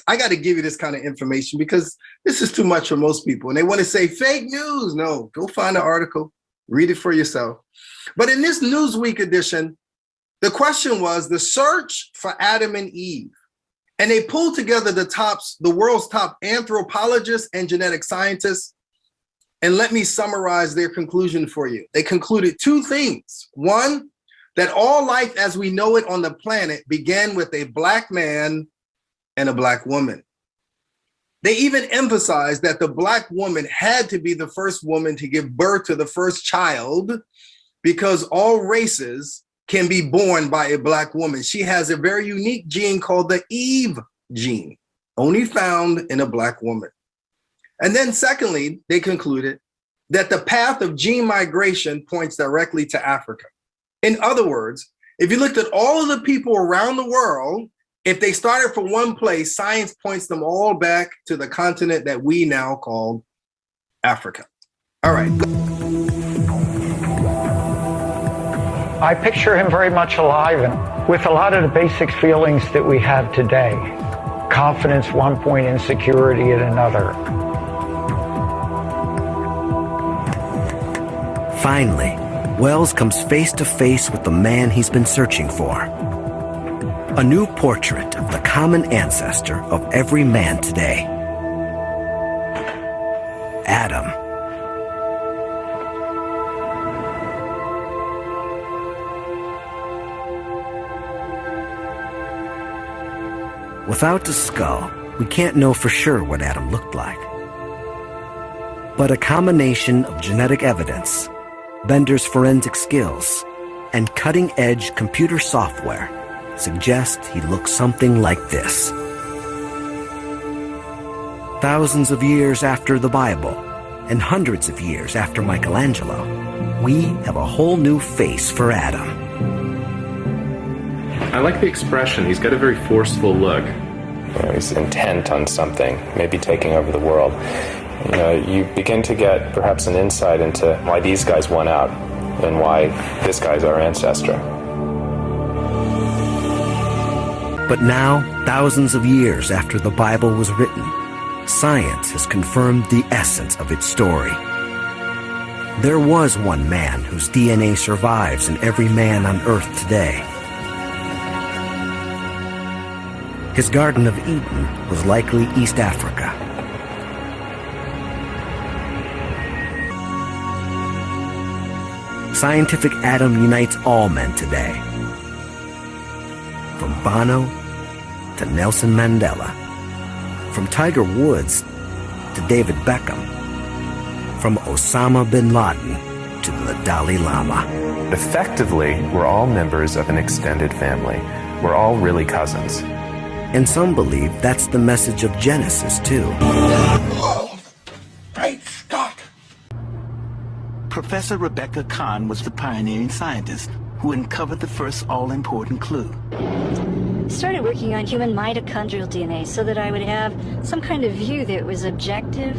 I got to give you this kind of information because this is too much for most people. And they want to say fake news. No, go find the article, read it for yourself. But in this Newsweek edition, the question was the search for Adam and Eve. And they pulled together the world's top anthropologists and genetic scientists. And let me summarize their conclusion for you. They concluded two things. One, that all life as we know it on the planet began with a Black man and a Black woman. They even emphasized that the Black woman had to be the first woman to give birth to the first child because all races can be born by a Black woman. She has a very unique gene called the Eve gene, only found in a Black woman. And then secondly, they concluded that the path of gene migration points directly to Africa. In other words, if you looked at all of the people around the world, if they started from one place, science points them all back to the continent that we now call Africa. All right. I picture him very much alive and with a lot of the basic feelings that we have today. Confidence one point, insecurity at another. Finally, Wells comes face to face with the man he's been searching for. A new portrait of the common ancestor of every man today. Adam. Without the skull, we can't know for sure what Adam looked like. But a combination of genetic evidence, Bender's forensic skills, and cutting-edge computer software suggest he looks something like this. Thousands of years after the Bible, and hundreds of years after Michelangelo, we have a whole new face for Adam. I like the expression. He's got a very forceful look. He's intent on something, maybe taking over the world. You begin to get perhaps an insight into why these guys won out and why this guy's our ancestor. But now, thousands of years after the Bible was written, science has confirmed the essence of its story. There was one man whose DNA survives in every man on Earth today. His Garden of Eden was likely East Africa. Scientific Adam unites all men today. From Bono to Nelson Mandela. From Tiger Woods to David Beckham. From Osama bin Laden to the Dalai Lama. Effectively, we're all members of an extended family. We're all really cousins. And some believe that's the message of Genesis, too. Oh, great Scott! Professor Rebecca Kahn was the pioneering scientist who uncovered the first all-important clue. I started working on human mitochondrial DNA so that I would have some kind of view that was objective,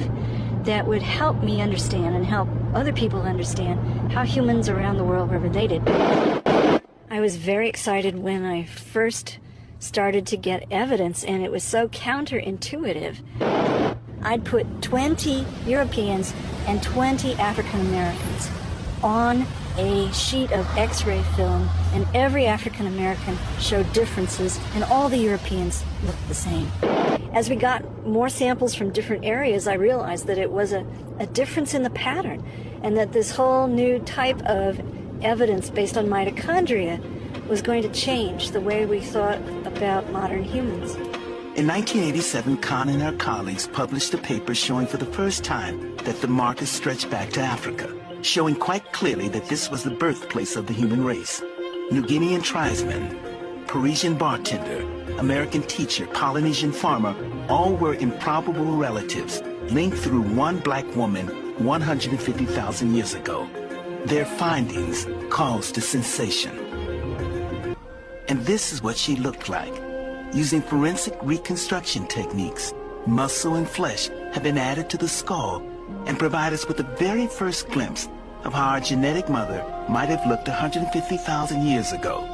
that would help me understand and help other people understand how humans around the world were related. I was very excited when I first started to get evidence, and it was so counterintuitive. I'd put 20 Europeans and 20 African Americans on a sheet of X-ray film, and every African American showed differences, and all the Europeans looked the same. As we got more samples from different areas, I realized that it was a difference in the pattern, and that this whole new type of evidence based on mitochondria was going to change the way we thought about modern humans. In 1987, Kahn and her colleagues published a paper showing for the first time that the markers stretched back to Africa, showing quite clearly that this was the birthplace of the human race. New Guinean tribesman, Parisian bartender, American teacher, Polynesian farmer, all were improbable relatives linked through one black woman 150,000 years ago. Their findings caused a sensation. And this is what she looked like. Using forensic reconstruction techniques, muscle and flesh have been added to the skull and provide us with the very first glimpse of how our genetic mother might have looked 150,000 years ago.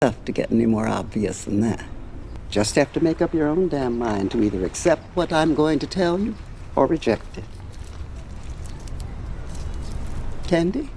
have to get any more obvious than that. Just have to make up your own damn mind to either accept what I'm going to tell you or reject it. Candy?